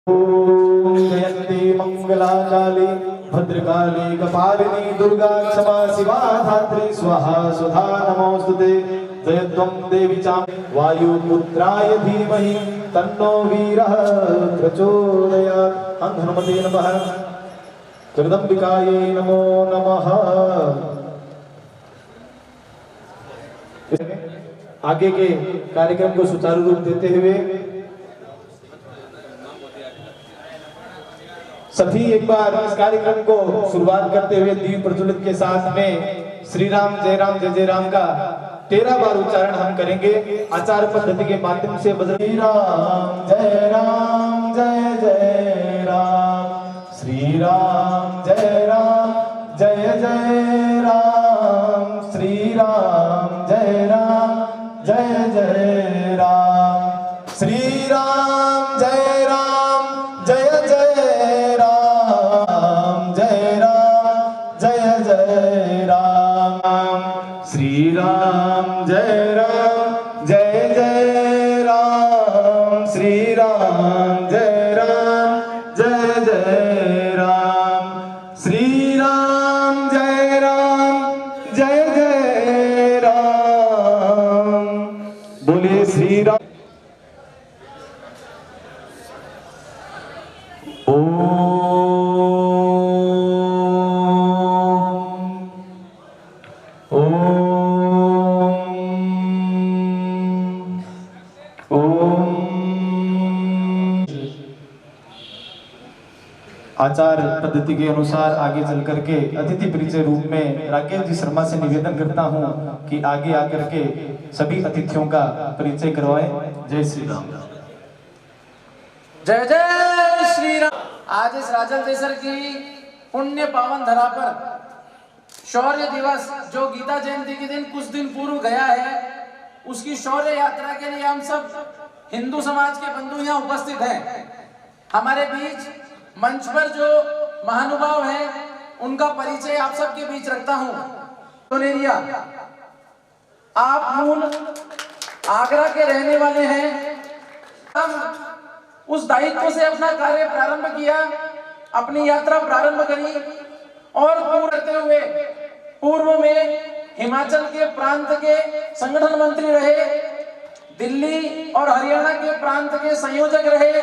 ओम जयंती मंगला काली भद्रकाली कपालिनी दुर्गा क्षमा शिवा धात्री स्वाहा सुधा नमोस्तुते। जयत्वं देवी चा वायुपुत्राय धीमहि तन्नो वीरः प्रचोदयात्। हनुमते नमः। जगदम्बिकायै नमो नमः। आगे के कार्यक्रम को सुचारू रूप देते हुए सभी एक बार इस कार्यक्रम को शुरुआत करते हुए दीप प्रज्वलित के साथ में श्री राम जय राम का 13 बार उच्चारण हम करेंगे आचार पद्धति के माध्यम से। श्री राम जय जय राम, श्री राम जय जय राम, श्री राम जय जय राम, श्री राम जय राम जय जय राम, जय राम, श्री राम जय जय राम, श्री राम जय जय राम, श्री राम जय जय राम। बोलिए श्री राम। आचार पद्धति के अनुसार आगे चल करके अतिथि परिचय रूप में राकेश जी शर्मा से निवेदन करता हूं कि आगे आकर के सभी अतिथियों का परिचय करवाएं। जय श्री राम। जय जय श्री राम। आज इस राजल देसर की पुण्य पावन धरा पर शौर्य दिवस जो गीता जयंती के दिन कुछ दिन पूर्व गया है, उसकी शौर्य यात्रा के लिए हम सब हिंदू समाज के बंधु यहाँ उपस्थित हैं। हमारे बीच मंच पर जो महानुभाव हैं उनका परिचय आप सबके बीच रखता हूं। सोनेरिया, आप मूल आगरा के रहने वाले हैं। हम उस दायित्व से अपना कार्य प्रारंभ किया, अपनी यात्रा प्रारंभ करी और करते हुए पूर्व में हिमाचल के प्रांत के संगठन मंत्री रहे, दिल्ली और हरियाणा के प्रांत के संयोजक रहे,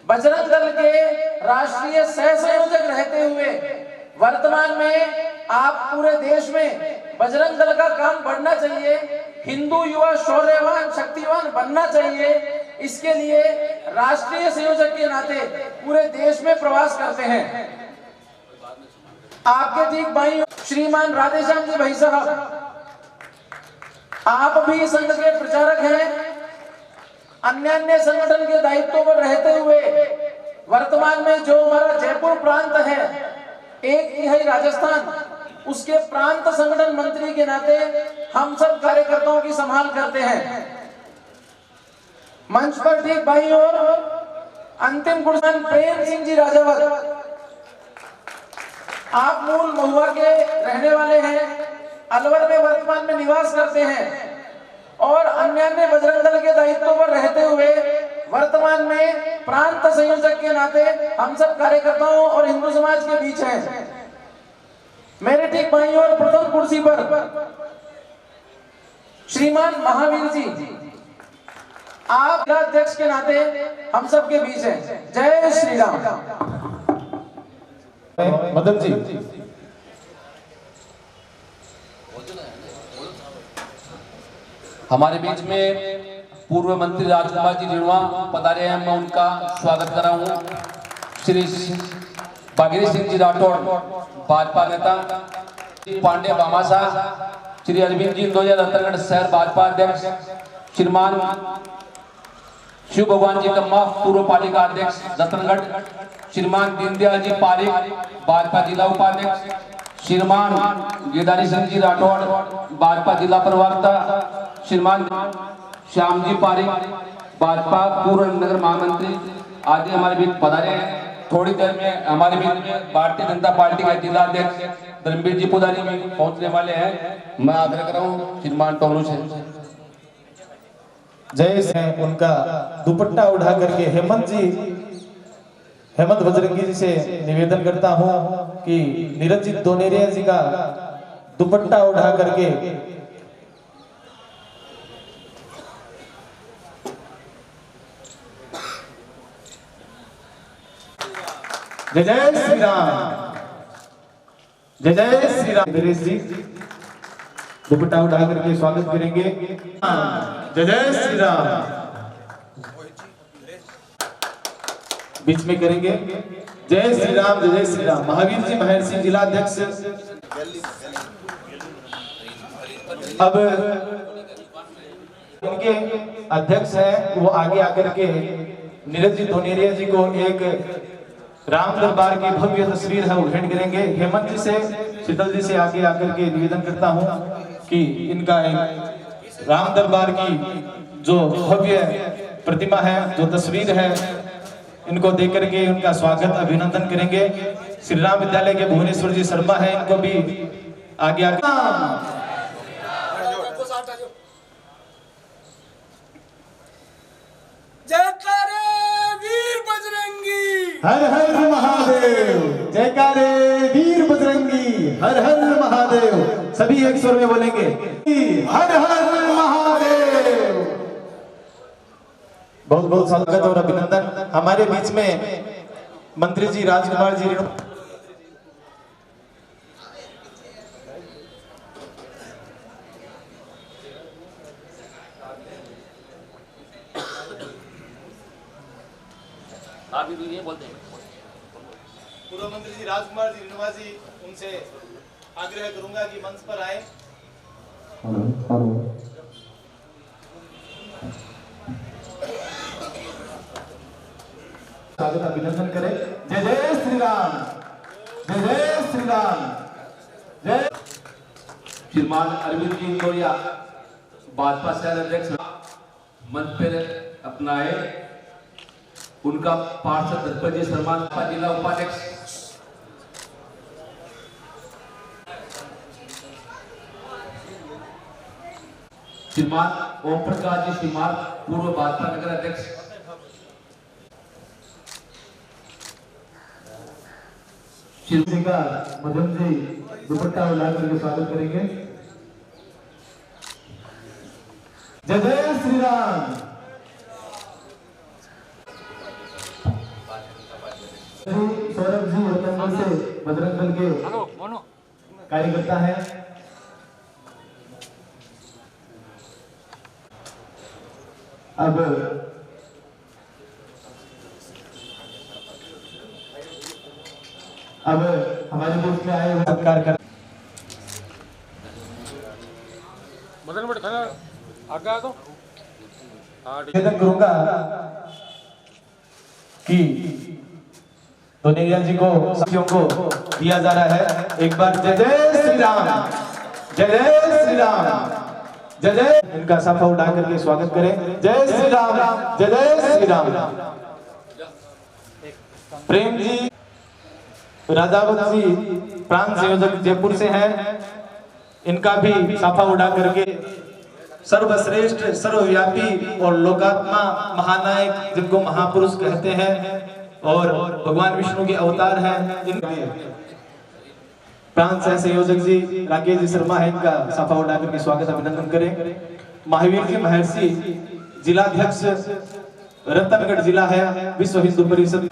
बजरंग दल के राष्ट्रीय सह संयोजक रहते हुए वर्तमान में आप पूरे देश में बजरंग दल का काम बढ़ना चाहिए, हिंदू युवा शौर्यवान शक्तिवान बनना चाहिए, इसके लिए राष्ट्रीय संयोजक के नाते पूरे देश में प्रवास करते हैं। आपके ठीक भाई श्रीमान राधेश्याम जी भाई साहब, आप भी संघ के प्रचारक हैं। अन्य संगठन के दायित्वों पर रहते हुए वर्तमान में जो हमारा जयपुर प्रांत है, 1/3 राजस्थान, उसके प्रांत संगठन मंत्री के नाते हम सब कार्यकर्ताओं की संभाल करते हैं। मंच पर ठीक भाई और अंतिम गुणगान प्रेम सिंह जी राजावत, आप मूल महुआ के रहने वाले हैं, अलवर में वर्तमान में निवास करते हैं और अन्य बजरंग दल के दायित्व पर रहते हुए वर्तमान में प्रांत संयोजक के नाते हम सब कार्यकर्ताओं और हिंदू समाज के बीच हैं। मेरे ठीक भाई और प्रथम कुर्सी पर श्रीमान महावीर जी, आप अध्यक्ष के नाते हम सब के बीच हैं। जय श्री राम। मदन जी, हमारे बीच में पूर्व मंत्री राजकुमार जी रिणवा पधारे हैं, मैं उनका स्वागत कर रहा हूँ। श्री बागिरी सिंह जी राठौड़ भाजपा नेता, पांडे बामासा, श्री अरविंद जी इंदौया रतनगढ़ शहर भाजपा अध्यक्ष, श्रीमान शिव भगवान जी कम्मा पूर्व पालिका अध्यक्ष रतनगढ़, श्रीमान दीनदयाल जी पारिक भाजपा जिला उपाध्यक्ष, श्रीमान गिरधारी सिंह जी राठौड़ भाजपा जिला प्रवक्ता, श्रीमान श्याम जी पारिक भाजपा पूर्व नगर महामंत्री आदि हमारे बीच पधारे हैं। थोड़ी देर में हमारे बीच में भारतीय जनता पार्टी के जिला अध्यक्ष धर्मवीर जी पुजारी भी पहुंचने वाले हैं। मैं आग्रह कर रहा हूँ श्रीमान टोलू से। जय से उनका दुपट्टा उठा करके हेमंत बजरंगी जी से निवेदन करता हूं कि नीरज दोनेरिया जी का दुपट्टा उठा करके जय जय श्री राम, जय जय श्री राम। नरेश जी दुपट्टा उठा करके स्वागत करेंगे। जय जय श्री राम बीच में करेंगे। जय श्री राम, जय जय श्री राम। महावीर जी महर्षि जिलाध्यक्ष अब इनके अध्यक्ष हैं, वो आगे आकर के नीरज जी धोनेरिया जी को एक राम दरबार की भव्य तस्वीर है वो भेंट करेंगे। हेमंत जी से, शीतल जी से आगे आकर के निवेदन करता हूं कि इनका एक राम दरबार की जो भव्य प्रतिमा है, जो तस्वीर है, इनको देकर के उनका स्वागत अभिनंदन करेंगे। श्री राम विद्यालय के भुवनेश्वर जी शर्मा है, इनको भी आगे आगे जयकारे वीर बजरंगी, हर हर महादेव। जयकारे वीर बजरंगी, हर हर महादेव। सभी एक स्वर में बोलेंगे हर हर महादेव। बहुत बहुत स्वागत और अभिनंदन। हमारे बीच में मंत्री जी राजकुमार जी पूर्व मंत्री जी राजकुमार जी रेणुवा जी, उनसे आग्रह करूंगा कि मंच पर आए। स्वागत अभिनंदन करें। जय जय श्री राम, जय जय श्री राम। जय श्रीमान अरविंद जी इंदौरिया भाजपा शहर अध्यक्ष मंच पर अपनाए। उनका पार्षद दत्पत जी शर्मा जिला उपाध्यक्ष श्रीमान ओम प्रकाश जी श्रीमान पूर्व भाजपा नगर अध्यक्ष शिवजी का मदन जी दुपट्टा उठा करके स्वागत करेंगे। जय जय श्री राम। सौरभ जी रतन से बजरंग दल के कार्यकर्ता हैं। अब हमारे बीच में आए हुए सत्कार कर निवेदन करूंगा कि धोनेरिया जी को साथियों को दिया जा रहा है। एक बार जय जय श्री राम, जय जय श्री राम, जय जय। इनका साफा उठा करके स्वागत करें। जय श्री राम, जय जय श्री राम। प्रेम जी राजावत जी प्रांत संयोजक जयपुर से हैं, इनका भी साफा उठा करके सर्वश्रेष्ठ सर्वव्यापी और लोकात्मा महानायक जिनको महापुरुष कहते हैं और भगवान विष्णु के अवतार हैं, इनके प्रांत सह संयोजक जी राकेश जी शर्मा है, इनका साफा उठा करके स्वागत अभिनंदन करें। महावीर जी महर्षि जिलाध्यक्ष रतनगढ़ जिला है विश्व हिंदू परिषद,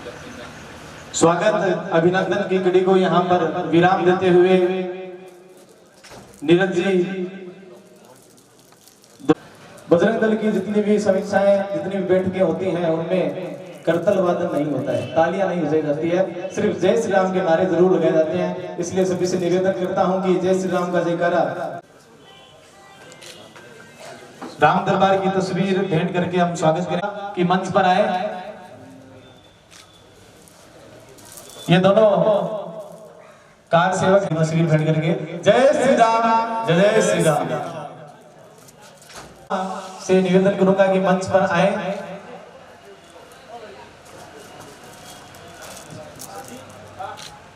स्वागत अभिनंदन की कड़ी को यहाँ पर विराम देते हुए नीरज जी बजरंग दल की जितनी भी समीक्षाएं, जितनी भी बैठकें होती हैं, उनमें करतल वादन नहीं होता है, तालियां नहीं बजाई जाती है, सिर्फ जय श्री राम के नारे जरूर लगाए जाते हैं। इसलिए सभी से निवेदन करता हूं कि जय श्री राम का जयकारा। राम दरबार की तस्वीर भेंट करके हम स्वागत करें कि मंच पर आए। ये दोनों कार सेवक तस्वीर भेंट करके जय श्री राम, जय जय श्री राम से निवेदन करूंगा कि मंच पर आए।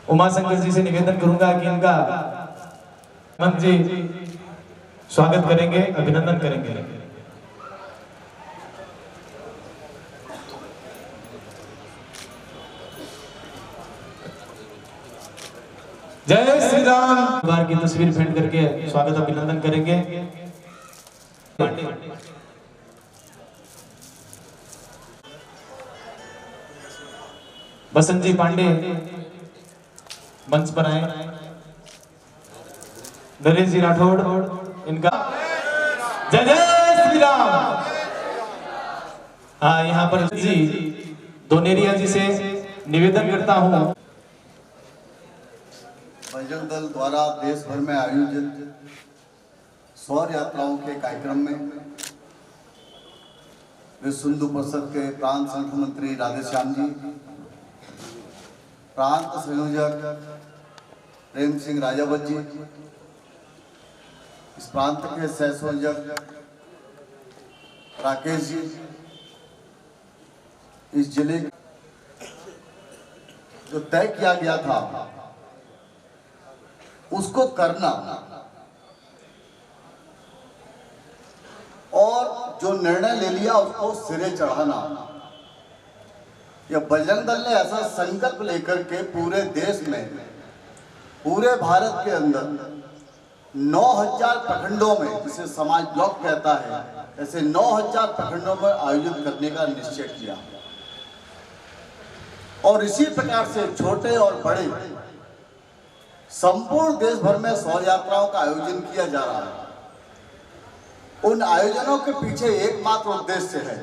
उमा शंकर जी से निवेदन करूंगा कि इनका मंच जी स्वागत करेंगे, अभिनंदन करेंगे। जय श्री राम। बार की तस्वीर भेंट करके स्वागत अभिनंदन करेंगे। बसंत जी पांडे मंच पर आए। नरेश जी राठौड़ इनका जय जय श्री राम। हाँ, यहाँ पर जी दोनेरिया जी से निवेदन करता हूँ। बजरंग दल द्वारा देश भर में आयोजित सौर यात्राओं के कार्यक्रम में विश्व हिंदू परिषद के प्रांत संगठन मंत्री राधेश्याम जी, प्रांत संयोजक प्रेम सिंह राजावत जी, इस प्रांत के सह संयोजक राकेश जी, इस जिले जो तय किया गया था उसको करना और जो निर्णय ले लिया उसको सिरे चढ़ाना, यह बजरंग दल ने ऐसा संकल्प लेकर के पूरे देश में, पूरे भारत के अंदर 9000 प्रखंडों में, जिसे समाज ब्लॉक कहता है, ऐसे 9000 प्रखंडों में आयोजित करने का निश्चय किया। और इसी प्रकार से छोटे और बड़े संपूर्ण देश भर में सौर यात्राओं का आयोजन किया जा रहा है। उन आयोजनों के पीछे एकमात्र उद्देश्य है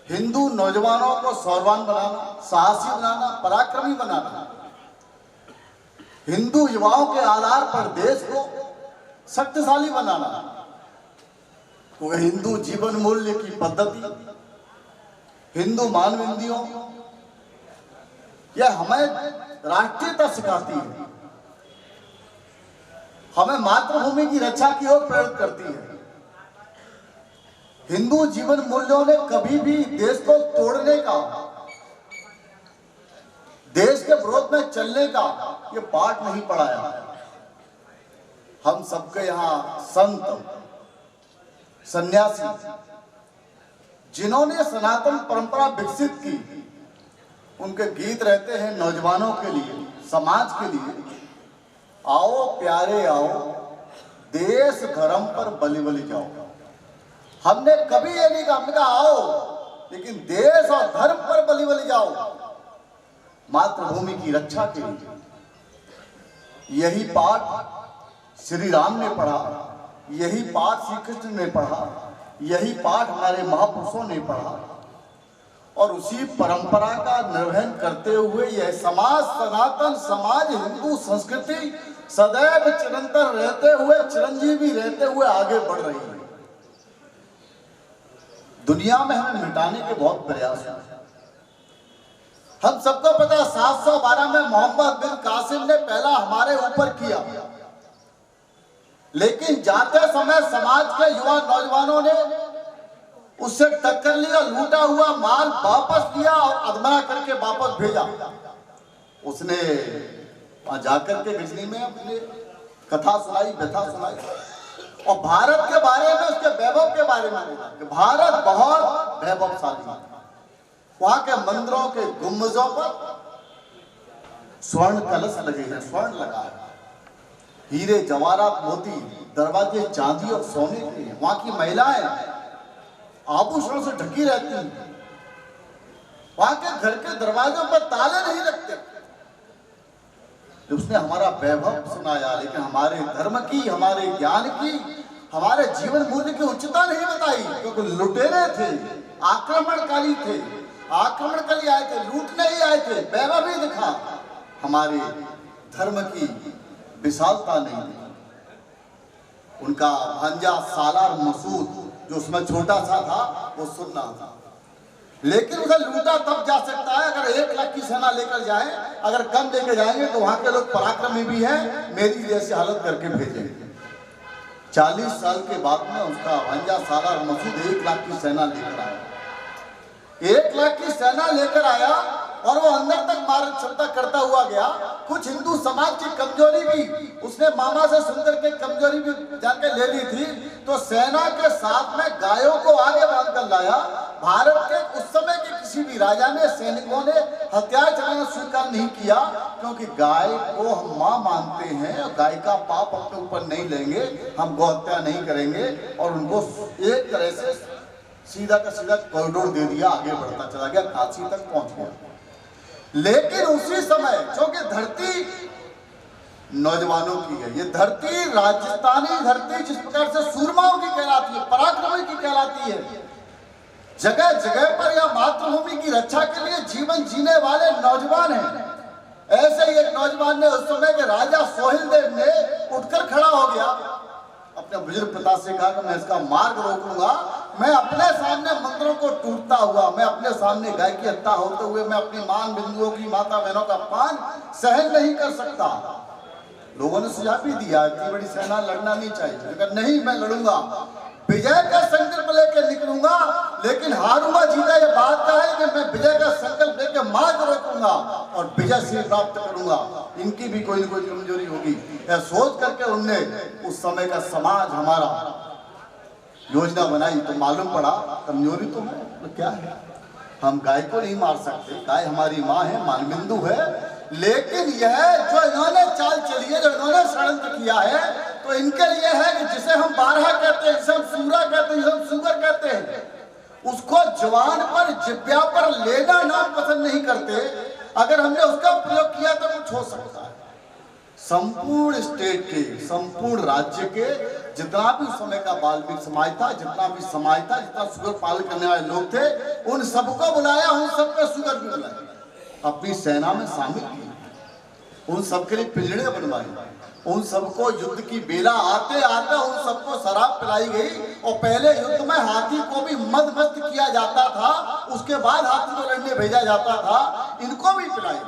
हिंदू नौजवानों को सौरवान बनाना, साहसी बनाना, पराक्रमी बनाना, हिंदू युवाओं के आधार पर देश को शक्तिशाली बनाना। तो हिंदू जीवन मूल्य की पद्धति, हिंदू मानविंदियों, यह हमें राष्ट्रीयता सिखाती है, हमें मातृभूमि की रक्षा की ओर प्रेरित करती है। हिंदू जीवन मूल्यों ने कभी भी देश को तोड़ने का, देश के विरोध में चलने का ये पाठ नहीं पढ़ाया। हम सबके यहाँ संत, सन्यासी, जिन्होंने सनातन परंपरा विकसित की, उनके गीत रहते हैं नौजवानों के लिए, समाज के लिए। आओ प्यारे आओ, देश धर्म पर बलि बलि जाओ। हमने कभी ये नहीं कहा, हमने कहा आओ लेकिन देश और धर्म पर बलि बलि जाओ, मातृभूमि की रक्षा के लिए। यही पाठ श्री राम ने पढ़ा, यही पाठ श्री कृष्ण ने पढ़ा, यही पाठ हमारे महापुरुषों ने पढ़ा। और उसी परंपरा का निर्वहन करते हुए यह समाज, सनातन समाज, हिंदू संस्कृति सदैव चिरंतन रहते हुए, चिरंजीवी रहते हुए आगे बढ़ रही है। दुनिया में हमें मिटाने के बहुत प्रयास हैं। हम सबको पता है 712 में मोहम्मद बिन कासिम ने पहला हमारे ऊपर किया, लेकिन जाते समय समाज के युवा नौजवानों ने उससे टक्कर लिया, लूटा हुआ माल वापस लिया और अधमरा करके वापस भेजा। उसने वहां जाकर के गजनी में अपनी कथा सुनाई, व्यथा सुनाई और भारत के बारे में, उसके वैभव के बारे में बोला कि भारत बहुत वैभवशाली है। वहां के मंदिरों के गुंबजों पर स्वर्ण कलश लगे हैं, स्वर्ण लगा है, हीरे जवाहरात मोती, दरवाजे चांदी और सोने के हैं। वहां की महिलाएं आभूषणों से ढकी रहती हैं। वहां के घर के दरवाजों पर ताले नहीं लगते। उसने हमारा वैभव सुनाया, लेकिन हमारे धर्म की, हमारे ज्ञान की, हमारे जीवन मूल्य की उच्चता नहीं बताई, क्योंकि लुटेरे थे, आक्रमणकारी थे, आक्रमणकारी आए थे, लूटने ही आए थे, वैभव ही दिखा, हमारे धर्म की विशालता नहीं दिखी। उनका भांजा सालार मसूद जो उसमें छोटा सा था, वो सुन रहा था, लेकिन उसे लूटा तब जा सकता है अगर 1 लाख की सेना लेकर जाए। अगर कम लेकर जाएंगे तो वहां के लोग पराक्रमी भी हैं, मेरी जैसी हालत करके भेजेंगे। 40 साल के बाद में उसका भांजा सालार मसूद 1 लाख की सेना लेकर आया, 1 लाख की सेना लेकर आया और वो अंदर तक मारण क्षमता करता हुआ गया। कुछ हिंदू समाज की कमजोरी भी उसने मामा से सुनकर के कमजोरी भी जाके ले ली थी, तो सेना के साथ में गायों को आगे बांधकर लाया। भारत के उस समय के किसी भी राजा ने, सैनिकों ने हथियार चलाना स्वीकार नहीं किया, क्योंकि गाय को हम मां मानते हैं और गाय का पाप अपने ऊपर नहीं लेंगे, हम गौ हत्या नहीं करेंगे। और उनको एक तरह से सीधा का सीधा कॉरिडोर दे दिया, आगे बढ़ता चला गया, काशी तक पहुंच गया। लेकिन उसी समय क्योंकि धरती नौजवानों की है, ये धरती राजस्थानी धरती जिस प्रकार से सूरमाओं की कहलाती है, पराक्रमी की कहलाती है, जगह जगह पर यह मातृभूमि की रक्षा के लिए जीवन जीने वाले नौजवान हैं। ऐसे ही एक नौजवान ने उस समय के राजा सोहिल देव ने उठकर खड़ा हो गया, अपने बुजुर्ग पिता से कहा कि मैं इसका मार्ग रोकूंगा, मैं अपने सामने मंदिरों को टूटता हुआ, मैं अपने सामने गाय की हत्या होते हुए, मैं अपनी मान बिंदुओं की, माता बहनों का अपमान सहन नहीं कर सकता। लोगों ने सुझाव भी दिया, इतनी बड़ी सेना लड़ना नहीं चाहिए, लेकिन नहीं, मैं लड़ूंगा, विजय का संकल्प लेकर निकलूंगा, लेकिन हारूंगा जीता ये बात का है कि मैं विजय का संकल्प लेकर मार्ग रोकूंगा और विजय से प्राप्त करूंगा। इनकी भी कोई न कोई कमजोरी होगी, यह सोच करके उनने उस समय का समाज हमारा योजना बनाई। तो मालूम पड़ा कमजोरी तो है, तो क्या है, हम गाय को नहीं मार सकते, गाय हमारी माँ है, मानबिंदु है, लेकिन यह जो इन्होंने चाल चली है, जो इन्होंने षड्यंत्र किया है, तो इनके लिए है कि जिसे हम बारहा कहते हैं, जिसे हम सूरा कहते हैं, जिसे हम सुगर कहते हैं, उसको जवान पर, जिब्या पर लेना नाम पसंद नहीं करते। अगर हमने उसका प्रयोग किया तो कुछ हो सकता है। संपूर्ण स्टेट के, संपूर्ण राज्य के जितना भी उस समय का बाल्मीकि समाज था, जितना भी समाज था, जितना सुगर पालन करने वाले लोग थे, उन सबको बुलाया, उन सबको सुगर भी बुलाया, अपनी सेना में शामिल किया, उन सबके लिए पिंजड़े बनवाए, उन सबको युद्ध की बेला आते आते उन सबको शराब पिलाई गई। और पहले युद्ध में हाथी को भी मदमस्त किया जाता था, उसके बाद हाथी को लड़ने भेजा जाता था, इनको भी पिलाई,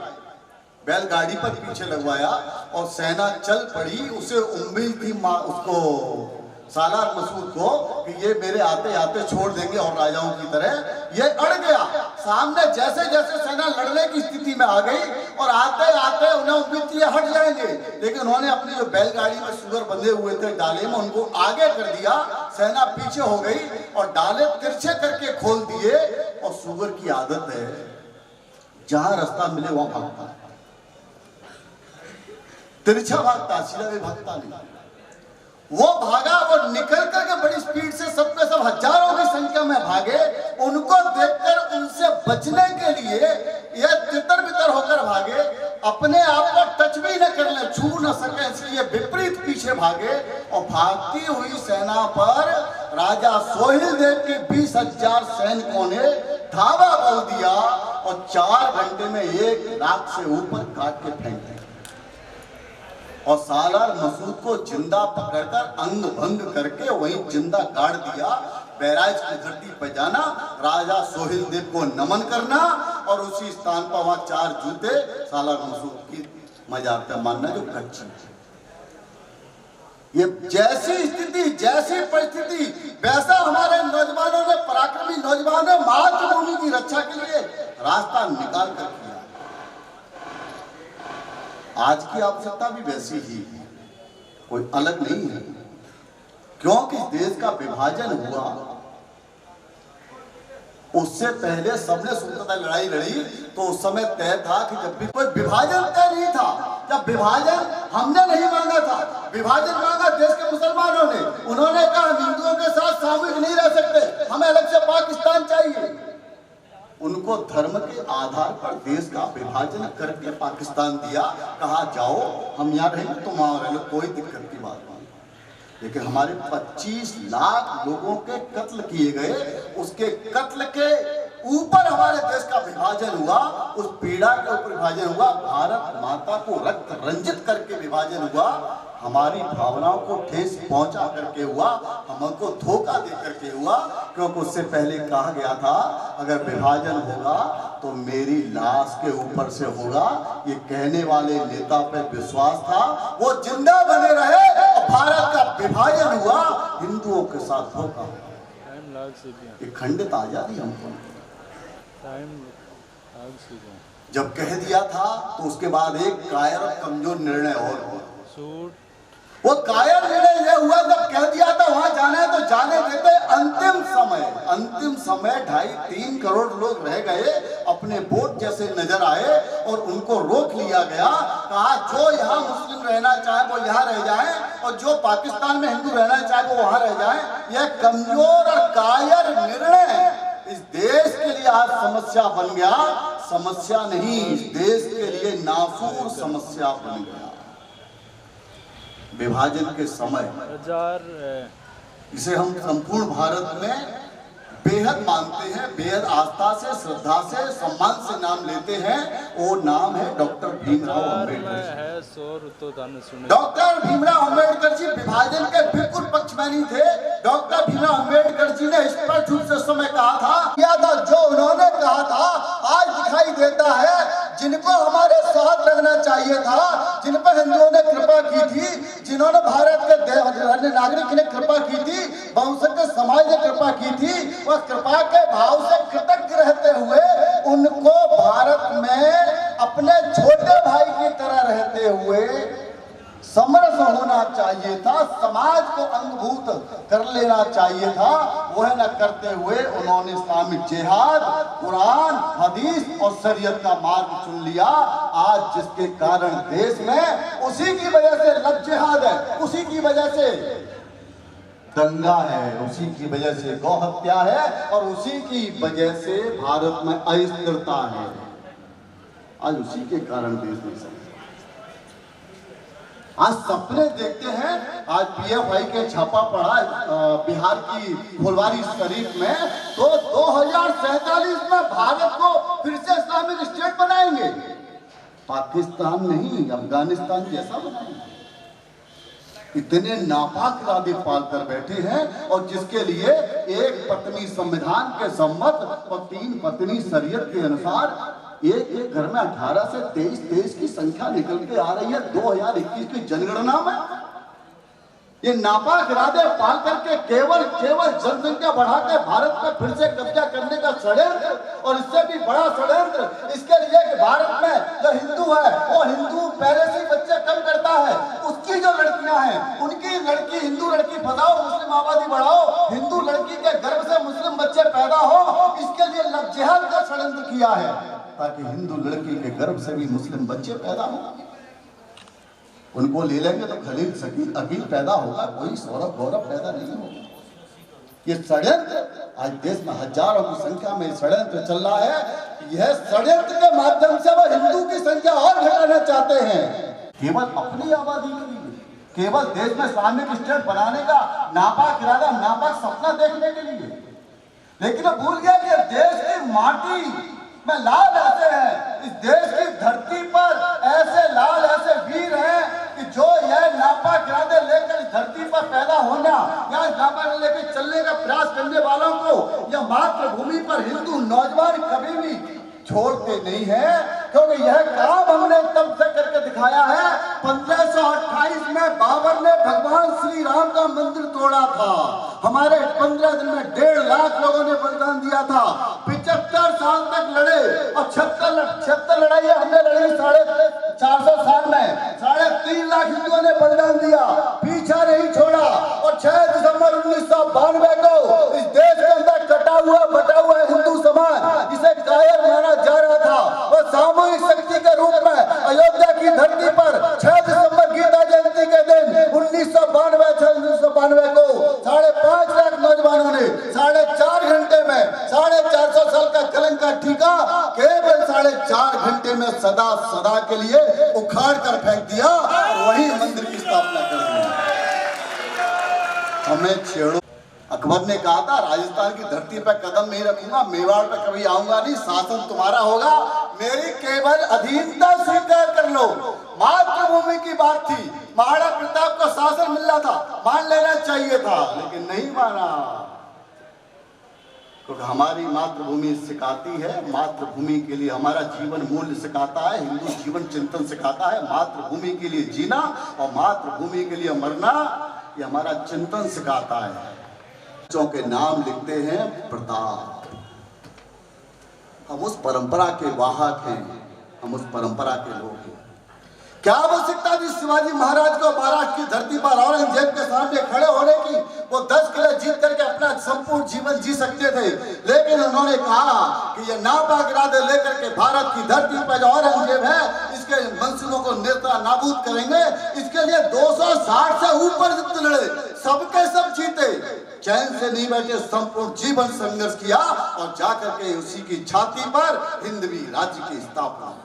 बैलगाड़ी पर पीछे लगवाया और सेना चल पड़ी। उसे उम्मीद थी उसको सालार मसूद को कि ये मेरे आते आते छोड़ देंगे और राजाओं की तरह, ये अड़ गया। सामने जैसे जैसे सेना लड़ने की स्थिति में आ गई और आते आते उन्हें उम्मीद थी हट जाएंगे, लेकिन उन्होंने अपनी जो बैलगाड़ी में सुगर बंधे हुए थे डाले में, उनको आगे कर दिया, सेना पीछे हो गई और डाले तिरछे करके खोल दिए। और सुगर की आदत है, जहां रास्ता मिले वहां भागता, तिरछा भागता, सीधा भी भागता नहीं। वो भागा, वो निकल करके बड़ी स्पीड से सबके सब हजारों की संख्या में भागे। उनको देखकर उनसे बचने के लिए ये तितर बितर होकर भागे, अपने आप को टच भी न कर ले, छू न सके, इसलिए विपरीत पीछे भागे। और भागती हुई सेना पर राजा सोहिल देव के 20,000 सैनिकों ने धावा बोल दिया और 4 घंटे में 1 लाख से ऊपर काट के फेंक दिया और सालार मसूद को जिंदा पकड़कर अंग भंग करके वहीं जिंदा गाड़ दिया। बैराज की धरती पर जाना, राजा सोहिल देव को नमन करना और उसी स्थान पर वहां 4 जूते सालार मसूद की मजार पे मानना, जो कच्ची। ये जैसी स्थिति, जैसी परिस्थिति, वैसा हमारे नौजवानों ने, पराक्रमी नौजवानों ने मातृभूमि की रक्षा के लिए रास्ता निकाल कर किया। आज की आवश्यकता भी वैसी ही है, कोई अलग नहीं है, क्योंकि देश का विभाजन हुआ, उससे पहले सबने स्वतंत्रता लड़ाई लड़ी, तो उस समय तय था कि जब भी कोई विभाजन तय नहीं था, जब विभाजन हमने नहीं मांगा था, विभाजन मांगा देश के मुसलमानों ने। उन्होंने कहा हम हिंदुओं के साथ सामूहिक नहीं रह सकते, हमें अलग से पाकिस्तान चाहिए। उनको धर्म के आधार पर देश का विभाजन करके पाकिस्तान दिया, कहा जाओ हम यहाँ रहेंगे, तुम वहां रह लो, कोई दिक्कत की बात नहीं। लेकिन हमारे 25 लाख लोगों के कत्ल किए गए, उसके कत्ल के ऊपर हमारे देश का विभाजन हुआ, उस पीड़ा के ऊपर विभाजन हुआ, भारत माता को रक्त रंजित करके विभाजन हुआ, हमारी भावनाओं को ठेस पहुंचा करके हुआ, हमको धोखा दे करके हुआ। क्योंकि उससे पहले कहा गया था अगर विभाजन होगा तो मेरी लाश के ऊपर से होगा। ये कहने वाले नेता पे विश्वास था, वो जिंदा बने रहे और भारत का विभाजन हुआ, हिंदुओं के साथ धोखा हुआ। ये खंडित आजादी हमको जब कह दिया था तो उसके बाद एक कायर और कमजोर निर्णय और हुआ। वो कायर निर्णय यह हुआ, जब कह दिया था वहां जाना है तो जाने देते। अंतिम समय 2.5-3 करोड़ लोग रह गए, अपने वोट जैसे नजर आए और उनको रोक लिया गया। कहा जो यहाँ मुस्लिम रहना चाहे वो यहाँ रह जाए और जो पाकिस्तान में हिंदू रहना चाहे वो वहां रह जाए। यह कमजोर और कायर निर्णय इस देश के लिए आज समस्या बन गया। समस्या नहीं, इस देश के लिए नासूर समस्या बन गया। विभाजन के समय इसे हम संपूर्ण भारत में बेहद मानते हैं, बेहद आस्था से, श्रद्धा से, सम्मान से नाम लेते हैं। वो नाम है डॉक्टर भीमराव अम्बेडकर। डॉक्टर भीमराव अम्बेडकर जी विभाजन के बिल्कुल पक्ष में नहीं थे। डॉक्टर भीमराव अम्बेडकर जी ने स्पष्ट रूप से उस समय कहा था, जो उन्होंने कहा था आज दिखाई देता है। जिनको हमारे साथ लगना चाहिए था, जिन पर हिंदुओं ने कृपा की थी, जिन्होंने भारत के अन्य नागरिक ने कृपा की थी, बहुसंख्य समाज ने कृपा की थी, वह कृपा के भाव से कृतज्ञ रहते हुए उनको भारत में अपने छोटे भाई की तरह रहते हुए समरस होना चाहिए था, समाज को अंगभूत कर लेना चाहिए था। वह न करते हुए उन्होंने इस्लामिक जिहाद, कुरान, हदीस और शरीयत का मार्ग चुन लिया। आज जिसके कारण देश में उसी की वजह से लव जिहाद है, उसी की वजह से दंगा है, उसी की वजह से गौ हत्या है और उसी की वजह से भारत में अस्थिरता है। आज उसी के कारण देश में आज सपने देखते हैं। आज PFI के छापा पड़ा बिहार की फुलवारी शरीफ में, तो 2047 में भारत को फिर से इस्लामिक स्टेट बनाएंगे। पाकिस्तान नहीं, अफगानिस्तान जैसा बनाएंगे। इतने नापाक इरादे पाल कर बैठे हैं और जिसके लिए एक पत्नी संविधान के सम्मत और 3 पत्नी शरीयत के अनुसार एक घर में 18 से 23 की संख्या निकल के आ रही है 2021 की जनगणना में। ये नापाक इरादे पाल करके केवल जनसंख्या बढ़ाकर भारत में फिर से कब्जा करने का षड्यंत्र, और इससे भी बड़ा षड्यंत्र इसके लिए कि भारत में जो हिंदू है वो हिंदू पहले से बच्चे कम करता है। उसकी जो लड़कियां हैं उनकी लड़की, हिंदू लड़की फंसाओ, मुस्लिम आबादी बढ़ाओ, हिंदू लड़की के गर्भ से मुस्लिम बच्चे पैदा हो, इसके लिए लव जिहाद का षड्यंत्र किया है ताकि हिंदू लड़की के गर्भ से भी मुस्लिम बच्चे पैदा हो। उनको ले लेंगे तो खलील शकील अकील पैदा होगा, कोई सौरभ गौरव पैदा नहीं होगा। ये षड्यंत्र आज देश में हजारों की संख्या में षड्यंत्र चल रहा है। यह षड्यंत्र के माध्यम से वो हिंदू की संख्या और घटाना चाहते हैं, केवल अपनी आबादी के लिए, केवल देश में इस्लामिक स्टेट बनाने का नापाक इरादा, नापाक सपना देखने के लिए। लेकिन भूल गया कि देश की माटी में लाल ऐसे हैं, इस देश की धरती पर ऐसे लाल, ऐसे वीर हैं कि जो यह नापाक इरादे लेकर धरती पर पैदा होना या नापाक लेकर चलने का प्रयास करने वालों को यह मातृभूमि पर हिंदू नौजवान कभी भी छोड़ते नहीं है। क्योंकि यह काम हमने तब से करके दिखाया है। 1528 में बाबर ने भगवान श्री राम का मंदिर तोड़ा था। हमारे 15 दिन में 1.5 लाख लोगों ने बलिदान दिया था। 75 साल तक लड़े और 76 लड़ाई हमने लड़ी 450 साल में। 3.5 लाख हिंदुओं ने बलिदान दिया, पीछा नहीं छोड़ा। और 6 दिसंबर 1992 को इस देश के अंदर कटा हुआ बटा हुआ हिंदू समाज इसे कायर माना जा रहा था और सामूहिक शक्ति के रूप में अयोध्या की धरती पर 6 दिसंबर गीता जयंती के दिन 1992 को 5.5 लाख नौजवानों ने 4.5 घंटे में 450 साल का कलंक का ठीका केवल 4.5 घंटे में सदा के लिए उखाड़ कर फेंक दिया और वही मंदिर की स्थापना कर दी। हमें छेड़ो। अकबर ने कहा था राजस्थान की धरती पर कदम नहीं रखूंगा, मेवाड़ पे कभी आऊंगा नहीं, शासन तुम्हारा होगा, मेरी केवल अधीनता स्वीकार कर लो। मातृभूमि की बात थी, महाराणा प्रताप को शासन मिल रहा था, मान लेना चाहिए था, लेकिन नहीं माना। क्योंकि हमारी मातृभूमि सिखाती है, मातृभूमि के लिए हमारा जीवन मूल्य सिखाता है, हिंदू जीवन चिंतन सिखाता है। मातृभूमि के लिए जीना और मातृभूमि के लिए मरना ये हमारा चिंतन सिखाता है। बच्चों के नाम लिखते हैं प्रताप, हम उस परंपरा के वाहक हैं, हम उस परंपरा के लोग हैं। क्या आवश्यकता थी शिवाजी महाराज को महाराष्ट्र की धरती पर औरंगजेब के सामने खड़े होने की? वो 10 किले जीत करके अपना संपूर्ण जीवन जी सकते थे, लेकिन उन्होंने कहा कि ये नापाक इरादे लेकर के भारत की धरती पर जो औरंगजेब है इसके मंसूबों को नेता नाबूद करेंगे। इसके लिए 260 से ऊपर युद्ध लड़े, सबके सब जीते, चैन से नहीं बैठे, संपूर्ण जीवन संघर्ष किया और जाकर के उसी की छाती पर हिंदवी राज्य की स्थापना।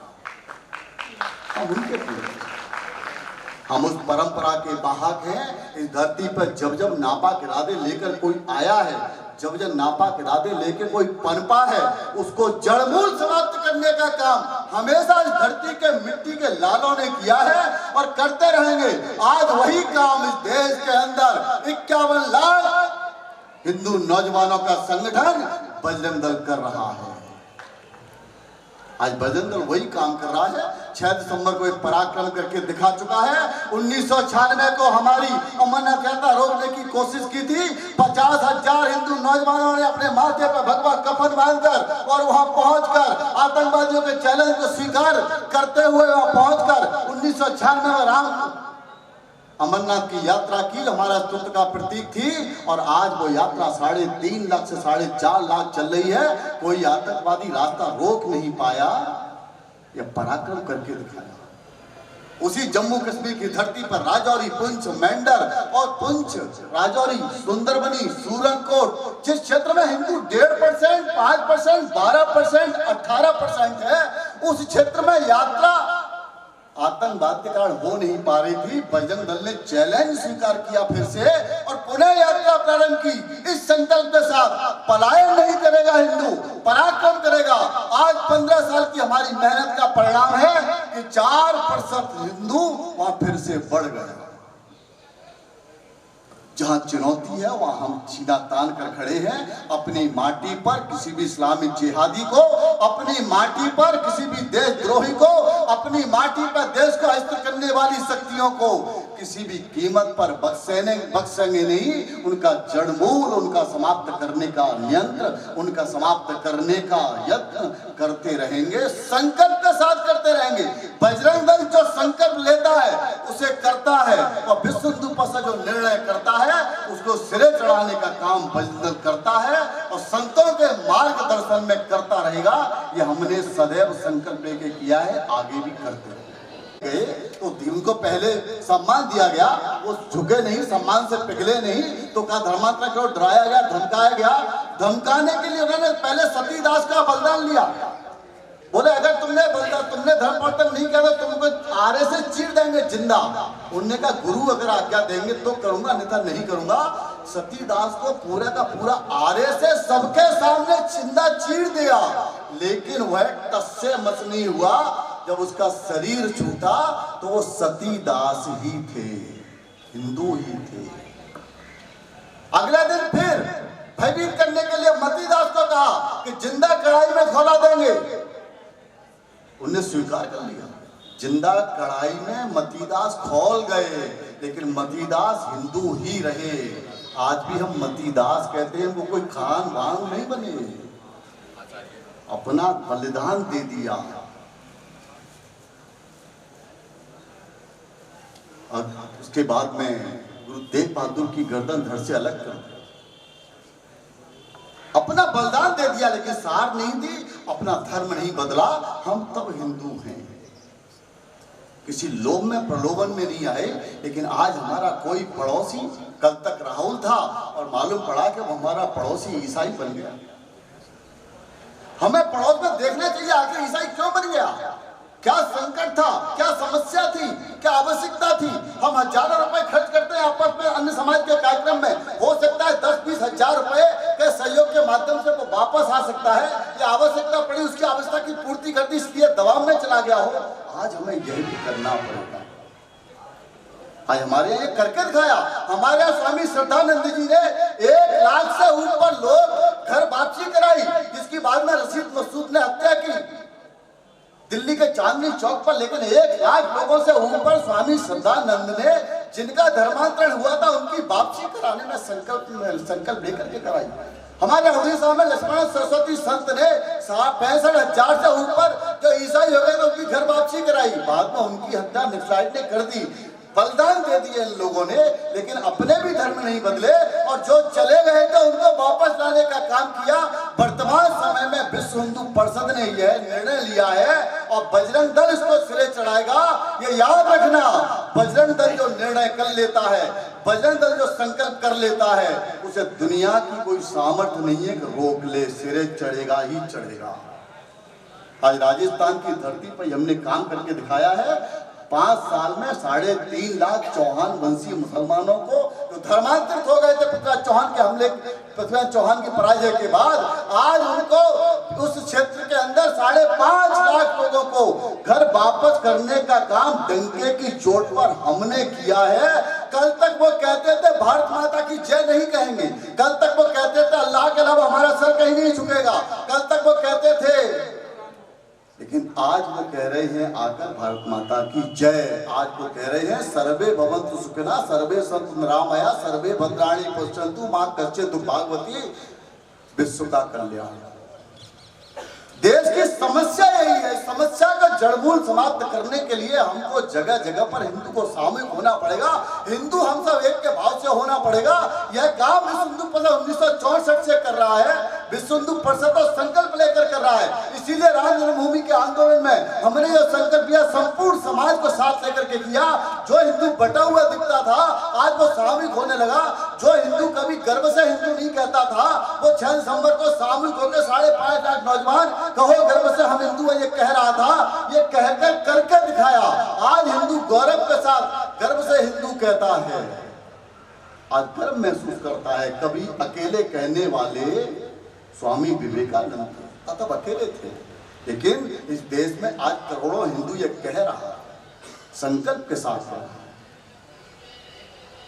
हम उनके पूर्वज, हम उस परंपरा के वाहक हैं। इस धरती पर जब जब नापाक इरादे लेकर कोई आया है, जब जब नापाक इरादे लेकर कोई पनपा है, उसको जड़मूल समाप्त करने का काम हमेशा इस धरती के मिट्टी के लालों ने किया है और करते रहेंगे। आज वही काम इस देश के अंदर 51 लाख हिंदू नौजवानों का संगठन बजरंग दल कर रहा है। आज बजरंग दल वही काम कर रहा है। 6 दिसंबर को एक पराक्रम करके दिखा चुका है। 1996 को हमारी अमरनाथ यात्रा रोकने की कोशिश की थी। 50,000 हिंदू नौजवानों ने अपने माथे पर भगवा कफन बांधकर और वहां पहुंचकर आतंकवादियों के चैलेंज को स्वीकार करते हुए वहां पहुंचकर 1996 में राम अमरनाथ की यात्रा की, हमारा अस्तित्व का प्रतीक थी। और आज वो यात्रा 3.5 लाख से 4.5 लाख चल रही है। कोई आतंकवादी रास्ता रोक नहीं पाया, यह पराक्रम करके दिखाया। उसी जम्मू कश्मीर की धरती पर राजौरी, पुंछ, मेंढर और पुंछ, राजौरी, सुंदरबनी, सूरनकोट, जिस क्षेत्र में हिंदू 1.5%, 5%, 12%, 18% है, उस क्षेत्र में यात्रा आतंकवाद के कारण हो नहीं पा रही थी। बजरंग दल ने चैलेंज स्वीकार किया फिर से और पुनः यात्रा प्रारंभ की इस संकल्प के साथ, पलायन नहीं करेगा हिंदू, पराक्रम करेगा। आज 15 साल की हमारी मेहनत का परिणाम है कि 4% हिंदू वहां फिर से बढ़ गए। जहां चुनौती है वहां हम सीना तान कर खड़े हैं। अपनी माटी पर किसी भी इस्लामिक जिहादी को, अपनी माटी पर किसी भी देशद्रोही को, अपनी माटी पर देश को अस्त्र करने वाली शक्तियों को किसी भी कीमत पर बख्शेंगे नहीं। उनका जड़मूल, उनका समाप्त करने का नियंत्र, उनका समाप्त करने का यत्न करते रहेंगे, संकल्प के साथ करते रहेंगे। बजरंग दल जो संकल्प लेता है उसे करता है और विश्व हिंदू परिषद जो निर्णय करता है उसको सिरे चढ़ाने का काम बजरंग दल करता है और संतों के मार्गदर्शन में करता रहेगा। ये हमने सदैव संकल्प लेके किया है, आगे भी करते रहेंगे। तो उनको पहले सम्मान दिया गया, वो झुके नहीं, सम्मान से पिघले नहीं। तो कहा धर्मांतरण को डराया गया, धमकाया गया। धमकाने के लिए उन्होंने पहले सतीदास का बलिदान लिया। बोले अगर तुमने धर्म परिवर्तन नहीं किया तो तुमको आरे से चीर देंगे जिंदा। उनने कहा गुरु अगर आज्ञा देंगे तो करूंगा, अन्यथा नहीं करूंगा। सतीदास को पूरा का पूरा आरे से सबके सामने जिंदा चीर दिया, लेकिन वह टस से मस नहीं हुआ। जब उसका शरीर छूटा तो वो सतीदास ही थे, हिंदू ही थे। अगले दिन फिर भयभीत करने के लिए मतीदास को कहा कि जिंदा कढ़ाई में खौला देंगे। उन्हें स्वीकार कर लिया। जिंदा कढ़ाई में मतीदास खौल गए, लेकिन मतीदास हिंदू ही रहे। आज भी हम मतीदास कहते हैं, वो कोई खान वान नहीं बने, अपना बलिदान दे दिया। और उसके बाद में गुरु तेग बहादुर की गर्दन धड़ से अलग कर अपना बलिदान दे दिया, लेकिन सार नहीं दी, अपना धर्म नहीं बदला। हम तब हिंदू हैं, किसी लोभ में प्रलोभन में नहीं आए। लेकिन आज हमारा कोई पड़ोसी, कल तक राहुल था और मालूम पड़ा कि वो हमारा पड़ोसी ईसाई बन गया। हमें पड़ोस में देखना चाहिए आखिर ईसाई क्यों बन गया, क्या संकट था, क्या समस्या थी, क्या आवश्यकता थी। हम हजारों रुपए खर्च करते हैं आपस में अन्य समाज के कार्यक्रम में। हो सकता है 10-20 हजार रुपए के सहयोग के माध्यम से वो वापस आ सकता है, या आवश्यकता पड़ी उसकी आवश्यकता की पूर्ति कर दी, इसलिए दबाव में चला गया हो। आज हमें यही भी करना पड़ेगा। आज हमारे यहाँ करके दिखाया। हमारे यहाँ स्वामी श्रद्धानंद जी ने 1 लाख से ऊपर लोग घर वापसी कराई, जिसकी बाद में रशीद मसूद ने हत्या की दिल्ली के चांदनी चौक पर। लेकिन 1 लाख लोगों से ऊपर स्वामी श्रद्धानंद ने, जिनका धर्मांतरण हुआ था, उनकी वापसी कराने में संकल्प लेकर के कराई। हमारे उड़ीसा में लक्ष्मण सरस्वती संत ने 65,000 से ऊपर जो ईसाई हो गए तो उनकी घर वापसी कराई। बाद में उनकी हत्या नक्सलाइट ने कर दी, बलिदान दे दिए इन लोगों ने, लेकिन अपने भी धर्म नहीं बदले और जो चले गए थे उनको वापस लाने का काम किया। वर्तमान समय में विश्व हिंदू परिषद ने यह निर्णय लिया है और बजरंग दल इसको सिरे चढ़ाएगा। ये याद रखना, बजरंग दल जो निर्णय कर लेता है, बजरंग दल जो संकल्प कर लेता है, उसे दुनिया की कोई सामर्थ्य नहीं है कि रोक ले, सिरे चढ़ेगा ही चढ़ेगा। आज राजस्थान की धरती पर हमने काम करके दिखाया है। 5 साल में 3.5 लाख चौहान वंशी मुसलमानों को जो धर्मांतरित हो गए थे पृथ्वीराज चौहान के हमले, पृथ्वीराज चौहान की पराजय के बाद, आज उनको उस क्षेत्र के अंदर 5.5 लाख लोगों को घर वापस करने का काम डंके की चोट पर हमने किया है। कल तक वो कहते थे भारत माता की जय नहीं कहेंगे, कल तक वो कहते थे अल्लाह के अलावा हमारा सर कहीं नहीं झुकेगा, कल तक वो कहते थे, लेकिन आज वो कह रहे हैं आकर भारत माता की जय। आज वो कह रहे हैं सर्वे भवन्तु सुखिनः सर्वे सन्तु निरामया सर्वे भद्राणि पश्यन्तु मां कश्चित् दुर्भाग्यवती, विश्व का कल्याण। देश की समस्या यही है। समस्या का जड़मूल समाप्त करने के लिए हमको जगह जगह पर हिंदू को सामूहिक होना पड़ेगा, हिंदू हम सब एक के भाव से होना पड़ेगा। यह काम विश्व हिंदू परिषद 1964 से कर रहा है, विश्व हिंदू परिषद तो संकल्प लेकर कर रहा है। इसीलिए राम जन्मभूमि के आंदोलन में हमने यह संकल्प लिया, संपूर्ण समाज को साथ लेकर के किया। जो हिंदू बटा हुआ दिखता था आज वो सामूहिक होने लगा। जो हिंदू कभी गर्व से हिंदू नहीं कहता था, वो 6 दिसंबर को सामूहिक होकर 5.5 लाख नौजवान कहो गर्व से हम हिंदू है ये कह रहा था, ये कहकर करके दिखाया। आज हिंदू गौरव के साथ गर्व से हिंदू कहता है, आज गर्व महसूस करता है। कभी अकेले कहने वाले स्वामी विवेकानंद थे, तब अकेले थे, लेकिन इस देश में आज करोड़ों हिंदू ये कह रहा है, संकल्प के साथ कह रहा है।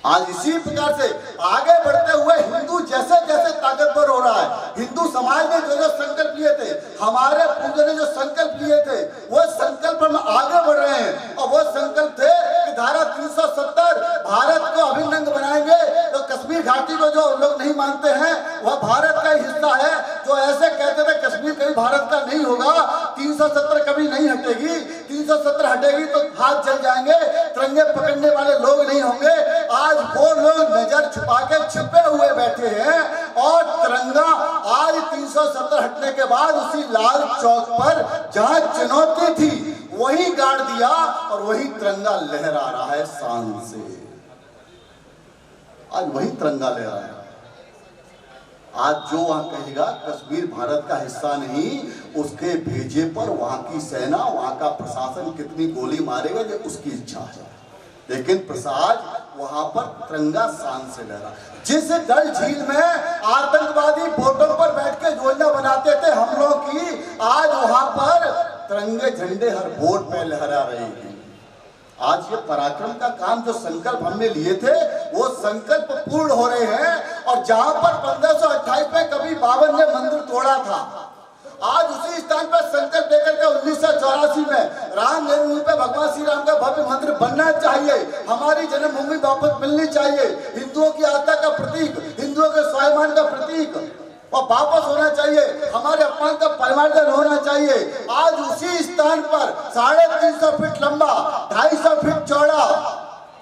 आज इसी प्रकार से आगे बढ़ते हुए हिंदू जैसे जैसे ताकतवर हो रहा है, हिंदू समाज ने जो जो संकल्प लिए थे, हमारे पूर्वजों ने जो संकल्प लिए थे, वो संकल्प हम आगे बढ़ रहे हैं। और वो संकल्प थे कि धारा 370 भारत को अभिन्न अंग बनाएंगे। तो कश्मीर घाटी को जो लोग नहीं मानते हैं वह भारत का हिस्सा है। जो ऐसे कहते थे कश्मीर कभी भारत का नहीं होगा, 370 कभी नहीं हटेगी, 370 हटेगी तो हाथ जल जाएंगे, तिरंगे पकड़ने वाले लोग नहीं होंगे। आज वो लोग नजर छुपा के छिपे हुए बैठे हैं और तिरंगा आज 370 हटने के बाद उसी लाल चौक पर जहां चुनौती थी वही गाड़ दिया और वही तिरंगा लहरा रहा है शान से। आज वही तिरंगा लहरा है। आज जो वहां कहेगा कश्मीर भारत का हिस्सा नहीं, उसके भेजे पर वहां की सेना, वहां का प्रशासन कितनी गोली मारेगा ये उसकी इच्छा है, लेकिन प्रसाद वहां पर तिरंगा शान से लहरा। जिस डल झील में आतंकवादी बोटों पर बैठ के योजना बनाते थे हमलों की, आज वहां पर तिरंगे झंडे हर बोट पे लहरा रहे हैं। आज ये पराक्रम का काम जो संकल्प हमने लिए थे वो संकल्प पूर्ण हो रहे हैं। और जहां पर 1528 में कभी बाबर ने मंदिर तोड़ा था, आज उसी स्थान पर संकल्प लेकर के 1984 में राम जन्मभूमि पे भगवान श्री राम का भव्य मंदिर बनना चाहिए। हमारी जन्मभूमि वापस मिलनी चाहिए, हिंदुओं की आस्था का प्रतीक, हिंदुओं के स्वाभिमान का प्रतीक और वापस होना चाहिए, हमारे अपमान का परिमार्जन होना चाहिए। आज उसी स्थान पर 350 फीट लंबा, 250 फीट चौड़ा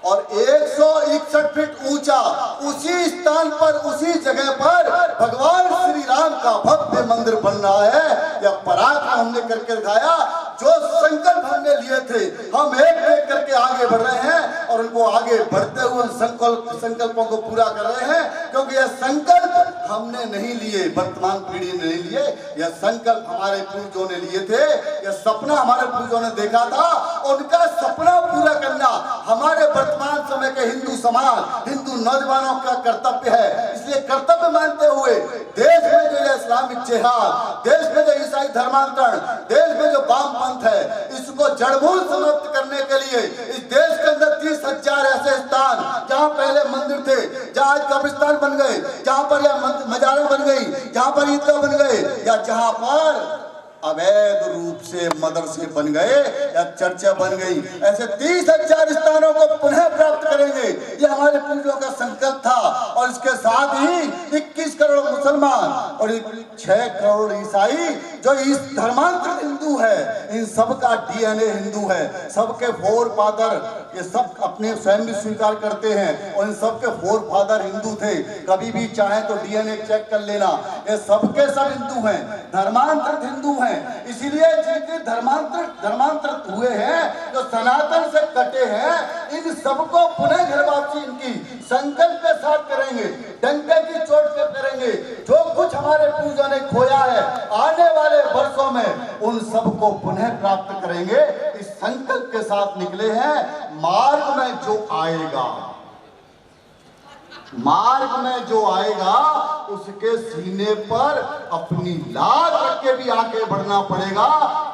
और 161 फीट ऊंचा उसी स्थान पर, उसी जगह पर भगवान श्री राम का भव्य मंदिर बन रहा है। यह पराक्रम हमने करके दिखाया। जो संकल्प हमने लिए थे हम एक एक करके आगे बढ़ रहे हैं और उनको आगे बढ़ते हुए संकल्पों को पूरा कर रहे हैं, क्योंकि यह संकल्प हमने नहीं लिए, वर्तमान पीढ़ी ने नहीं लिए, यह संकल्प हमारे पूर्वजों ने लिए थे। यह सपना हमारे पूर्वजों ने देखा था, उनका सपना पूरा करना हमारे वर्तमान समय के हिंदू समाज, हिंदू नौजवानों का कर्तव्य है। इसलिए कर्तव्य मानते हुए देश में जो इस्लामिक जिहाद, देश में जो ईसाई धर्मांतरण, देश में जो वाम पंथ है, इसको जड़मूल समाप्त करने के लिए इस देश के अंदर 30,000 ऐसे स्थान जहां पहले मंदिर थे, जहां आज कब्रिस्तान बन गए, जहां पर यह मजारें बन गई, जहां पर ईदगाह बन गए, या जहां पर अवैध रूप से मदरसे बन गए या चर्चा बन गई। ऐसे 30,000 स्थानों को पुनः प्राप्त करेंगे, ये हमारे पूर्वजों का संकल्प था। और इसके साथ ही 21 करोड़ मुसलमान और 6 करोड़ ईसाई जो इस धर्मांतरित हिंदू है, इन सबका डीएनए हिंदू है। सबके फोर फादर ये सब अपने स्वयं भी स्वीकार करते हैं और इन सबके फोर फादर हिंदू थे। कभी भी चाहे तो डीएनए चेक कर लेना, ये सबके सब हिंदू हैं, धर्मांतरित हिंदू हैं। इसीलिए जिनके धर्मांतरित हुए हैं, जो सनातन से कटे हैं, इन सबको पुनः घर वापसी इनकी संकल्प के साथ करेंगे, डंके की चोट के करेंगे। जो कुछ हमारे पूर्वजों ने खोया है आने वाले वर्षों में उन सबको पुनः प्राप्त करेंगे। इस संकल्प के साथ निकले हैं। मार्ग में जो आएगा उसके सीने पर अपनी लात रख के भी आगे बढ़ना पड़ेगा,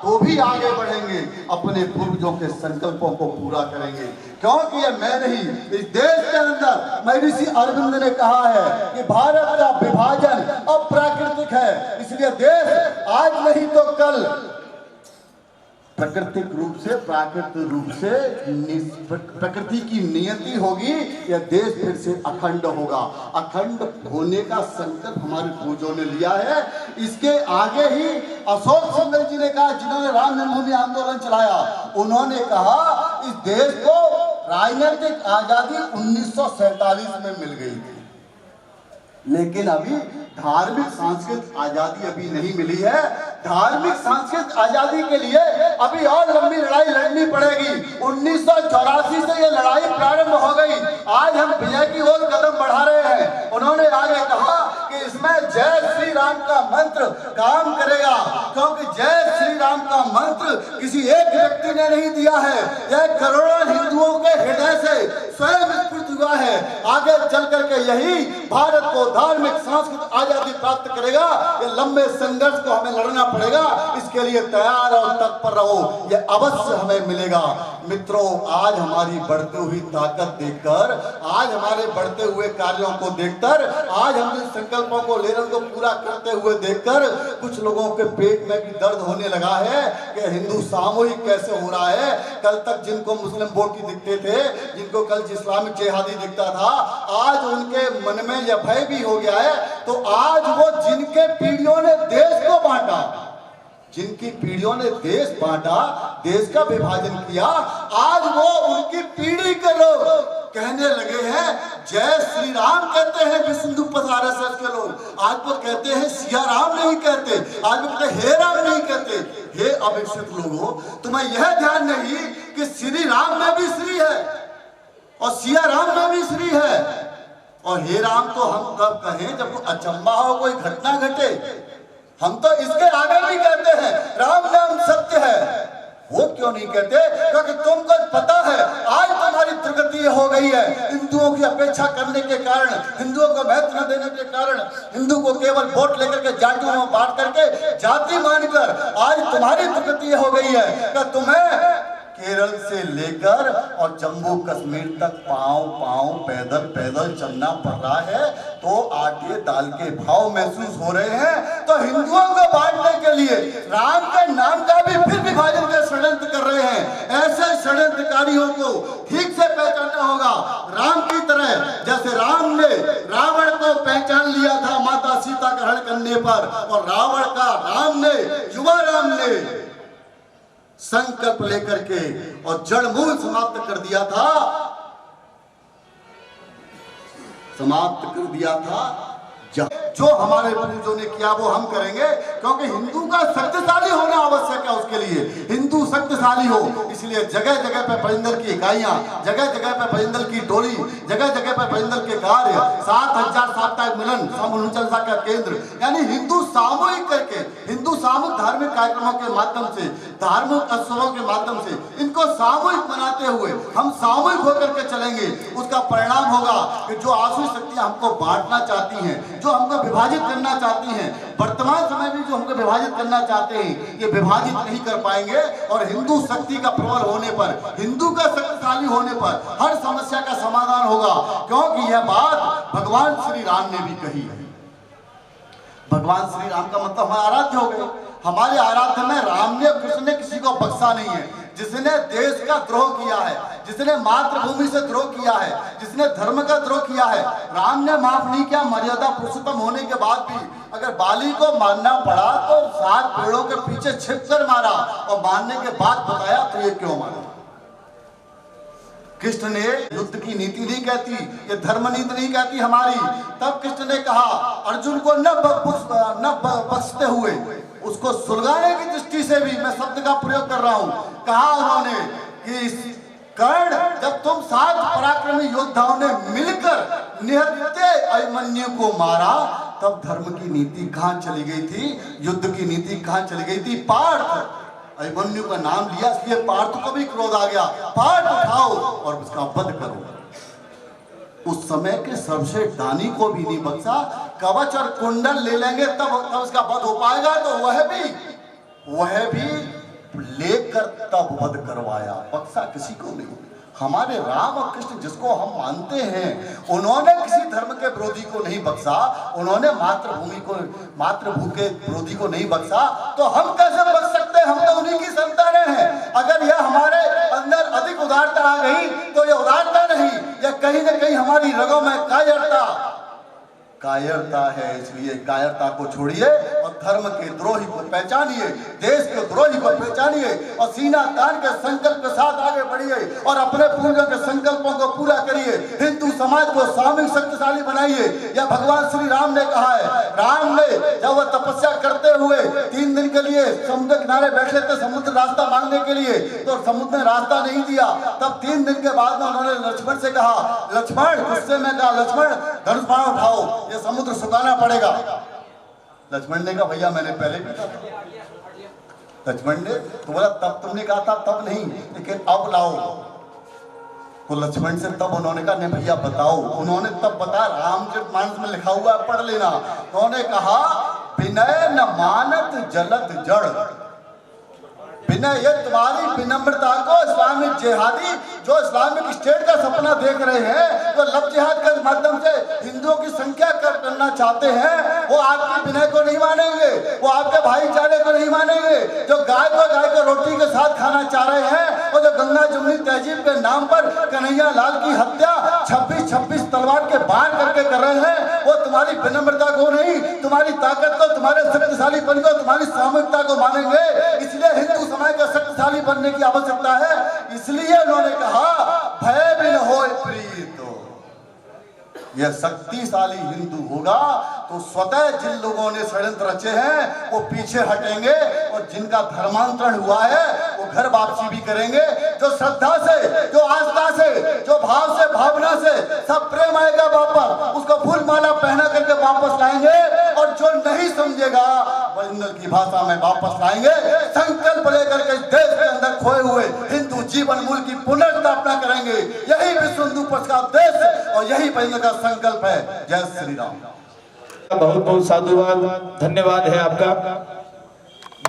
तो भी आगे बढ़ेंगे, अपने पूर्वजों के संकल्पों को पूरा करेंगे। क्योंकि ये मैं नहीं, इस देश के अंदर महर्षि अरविंद ने कहा है कि भारत का विभाजन अप्राकृतिक है। इसलिए देश आज नहीं तो कल प्राकृतिक रूप से, प्राकृतिक रूप से प्रकृति की नियति होगी, यह देश फिर से अखंड होगा। अखंड होने का संकल्प हमारे पूर्वजों ने लिया है। इसके आगे ही अशोक सिंघल जी ने कहा, जिन्होंने राम जन्मभूमि आंदोलन चलाया, उन्होंने कहा इस देश को राजनीतिक आजादी 1947 में मिल गई थी, लेकिन अभी धार्मिक सांस्कृतिक आजादी अभी नहीं मिली है। धार्मिक सांस्कृतिक आजादी के लिए अभी और लंबी लड़ाई लड़नी पड़ेगी। 1984 से ये लड़ाई प्रारंभ हो गई, आज हम विजय की ओर कदम बढ़ा रहे हैं। उन्होंने आगे कहा कि इसमें जय श्री राम का मंत्र काम करेगा, क्योंकि जय श्री राम का मंत्र किसी एक व्यक्ति ने नहीं दिया है, यह करोड़ों हिंदुओं के हृदय से स्वयं स्फूर्त हुआ है। आगे चल करके यही भारत को धार्मिक सांस्कृतिक आजादी प्राप्त करेगा। ये लंबे संघर्ष को हमें लड़ना पड़ेगा, इसके लिए तैयार और तत्पर रहो, ये अवश्य हमें मिलेगा। मित्रों, आज हमारी बढ़ती हुई ताकत देखकर, आज हमारे बढ़ते हुए कार्यों को देखकर, आज हम जिन संकल्पों को ले रहे को पूरा करते हुए देखकर कुछ लोगों के पेट में भी दर्द होने लगा है कि हिंदू सामूहिक कैसे हो रहा है। कल तक जिनको मुस्लिम वोट दिखते थे, जिनको कल इस्लामिक जिहादी दिखता था, आज उनके मन में यह भय भी हो गया है। तो आज वो जिनके पीढ़ियों ने देश को बांटा, जिनकी पीढ़ियों ने देश बांटा, देश का विभाजन किया, आज वो उनकी पीढ़ी के लोग कहने लगे हैं जय श्री राम कहते हैं विष्णु आरएसएस के लोग। आज वो कहते हैं सिया राम नहीं कहते, आज वो कहते हे राम नहीं कहते। हे अभिषिक्त लोगों, तुम्हें यह ध्यान नहीं कि श्री राम में भी श्री है और सिया राम में भी श्री है। और हे राम तो हम तब कहें जब कोई अचंबा हो, कोई घटना घटे। हम तो इसके आगे भी कहते हैं राम नाम सत्य है। वो क्यों नहीं कहते? क्योंकि तुमको पता है आज तुम्हारी दुर्गति हो गई है। हिंदुओं की अपेक्षा करने के कारण, हिंदुओं को महत्व न देने के कारण, हिंदू को केवल वोट लेकर के जातियों में बांट करके जाति मानकर आज तुम्हारी दुर्गति हो गई है कि तुम्हें केरल से लेकर और जम्मू कश्मीर तक पांव पैदल चलना पड़ रहा है। तो आटे दाल के भाव महसूस हो रहे हैं। तो हिंदुओं को बांटने के लिए राम के नाम का भी फिर विभाजन का षड्यंत्र कर रहे हैं। ऐसे षड्यंत्रकारियों को ठीक से पहचानना होगा। राम की तरह जैसे राम ने रावण को पहचान लिया था माता सीता का हरण करने पर, और रावण का राम ने, युवा राम ने संकल्प लेकर के और जड़ मूल समाप्त कर दिया था। जो हमारे पूर्वजों ने किया वो हम करेंगे, क्योंकि हिंदू का शक्तिशाली होना आवश्यक है। उसके लिए हिंदू शक्तिशाली हो, इसलिए जगह जगह पर परिंदल की इकाइयां, जगह जगह पर परिंदल की टोली, जगह जगह पर परिंदल के कार्य, 7000 साप्ताहिक मिलन, समूलचलता का केंद्र, यानी हिंदू सामूहिक करके, हिंदू सामूहिक धार्मिक कार्यक्रमों के माध्यम से, धार्मिक उत्सवों के माध्यम से इनको सामूहिक बनाते हुए हम सामूहिक होकर के चलेंगे। उसका परिणाम होगा कि जो आसुरी शक्तियां हमको बांटना चाहती हैं, जो हमको विभाजित करना चाहती हैं, वर्तमान समय में जो हमको विभाजित करना चाहते हैं, ये विभाजित नहीं कर पाएंगे। और हिंदू शक्ति का प्रबल होने पर, हिंदू का शक्तिशाली होने पर हर समस्या का समाधान होगा। क्योंकि यह बात भगवान श्री राम ने भी कही है। भगवान श्री राम का मतलब हमारे आराध्य हो गए। हमारे आराध्य में राम ने कृष्ण ने किसी को बख्शा नहीं है। जिसने देश का द्रोह किया है, जिसने मातृभूमि से द्रोह किया है, जिसने धर्म का द्रोह किया है, राम ने माफ नहीं किया। मर्यादा पुरुषोत्तम होने के बाद भी अगर बाली को मारना पड़ा तो 7 पेड़ों के पीछे छिप कर मारा, और मारने के बाद बताया तो ये क्यों मारा। कृष्ण ने युद्ध की नीति नहीं कहती, ये धर्म नीति नहीं कहती हमारी। तब कृष्ण ने कहा अर्जुन को न बख्शते हुए उसको सुलगाने की दृष्टि से भी मैं शब्द का प्रयोग कर रहा हूं। कहा उन्होंने कि कर्ण, जब तुम 7 पराक्रमी योद्धाओं ने मिलकर निहत्थे अभिमन्यु को मारा, तब धर्म की नीति कहां चली गई थी, युद्ध की नीति कहां चली गई थी। पार्थ, अभिमन्यु का नाम लिया इसलिए पार्थ को भी क्रोध आ गया। पार्थ उठाओ और उसका वध करो। उस समय के सर्वश्रेष्ठ दानी को भी नहीं बख्शा। कवच और कुंडल ले लेंगे तब उसका वध हो पाएगा, तो वह भी लेकर तब वध करवाया, बख्शा किसी को नहीं। हमारे राम और कृष्ण जिसको हम मानते हैं, उन्होंने किसी धर्म के विरोधी को नहीं बख्शा, उन्होंने मातृभू के विरोधी को नहीं बख्शा, तो हम कैसे बच सकते हैं? हम तो उन्हीं की संतानें हैं। अगर यह हमारे अंदर अधिक उदारता आ गई तो यह उदारता नहीं, यह कहीं ना कहीं हमारी रगों में कायरता है। इसलिए कायरता को छोड़िए और धर्म के द्रोही को पहचानिए, देश के द्रोही को पहचानिए और सीना तान के संकल्प के साथ आगे बढ़िए और अपने पूर्वजों के संकल्पों को पूरा करिए। हिंदू समाज को सामूहिक शक्तिशाली बनाइए। यह भगवान श्री राम ने कहा है। राम ने जब वह तपस्या करते हुए 3 दिन के लिए समुद्र किनारे बैठे थे समुद्र रास्ता मांगने के लिए, तो समुद्र ने रास्ता नहीं दिया। तब 3 दिन के बाद में उन्होंने लक्ष्मण से कहा, लक्ष्मण, गुस्से में कहा, लक्ष्मण धनुष बाण उठाओ, ये समुद्र सुखाना पड़ेगा। लक्ष्मण ने कहा भैया मैंने पहले भी कहा। लक्ष्मण ने तो बोला तब तुमने कहा था तब नहीं, लेकिन अब लाओ। तो लक्ष्मण से तब उन्होंने कहा नहीं भैया बताओ। उन्होंने तब बताया, रामचरितमानस में लिखा हुआ पढ़ लेना। उन्होंने कहा विनय न मानत जलद जड़। विनय, ये तुम्हारी विनम्रता को इस्लामिक जिहादी जो इस्लामिक स्टेट का सपना देख रहे हैं, जो लव जिहाद के माध्यम से हिंदुओं की संख्या करना चाहते हैं, वो आपके विनय को नहीं मानेंगे, वो आपके भाईचारे को नहीं मानेंगे। जो गाय को रोटी के साथ खाना चाह रहे हैं, और जो गंगा जमुनी तहजीब के नाम पर कन्हैया लाल की हत्या 26-26 तलवार के बाण करके कर रहे हैं, वो तुम्हारी विनम्रता को नहीं, तुम्हारी ताकत को, तुम्हारे शक्तिशालीपन को, तुम्हारी सामूहिकता को मानेंगे। इसलिए हिंदू समाज का शक्तिशाली बनने की आवश्यकता है। इसलिए उन्होंने कहा भय बिन होय प्रीत। यह शक्तिशाली हिंदू होगा तो स्वतः जिन लोगों ने षड्यंत्र रचे हैं वो पीछे हटेंगे, और जिनका धर्मांतरण हुआ है वो घर वापसी भी करेंगे। जो श्रद्धा से, जो आस्था से, जो भाव से, भावना से सब प्रेम आएगा वापस, उसको फूल माला पहना करके वापस लाएंगे। और जो नहीं समझेगा बजनल की भाषा में वापस लाएंगे। संकल्प लेकर के देश के अंदर खोए हुए हिंदू जीवन मूल्य की पुनर्स्थापना करेंगे। यही विश्व हिंदू परिषद का उद्देश्य और यही बजनल का संकल्प है। जय श्री राम। बहुत बहुत साधुवाद, धन्यवाद है आपका।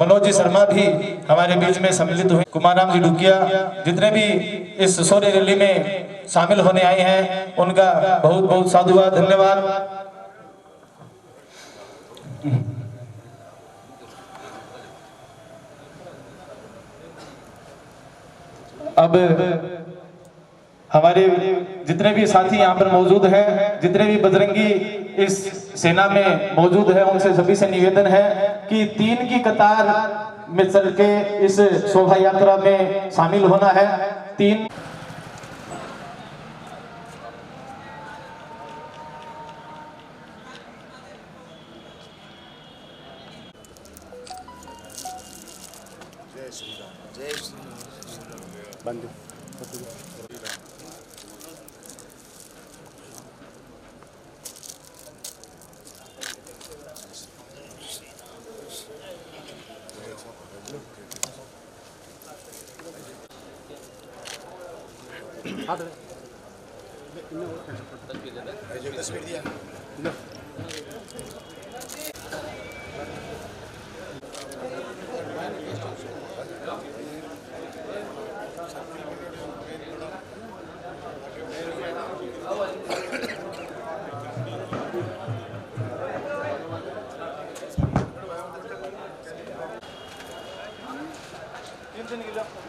मनोज जी शर्मा भी हमारे बीच में सम्मिलित हुए। कुमाराम जी डुकिया, जितने भी इस शौर्य रैली में शामिल होने आए हैं उनका बहुत बहुत साधुवाद, धन्यवाद। अब हमारे जितने भी साथी यहाँ पर मौजूद हैं, जितने भी बजरंगी इस सेना में मौजूद है, उनसे सभी से निवेदन है कि 3 की कतार में चल के इस शोभा यात्रा में शामिल होना है। 3 बंद तस्वीर दिया जय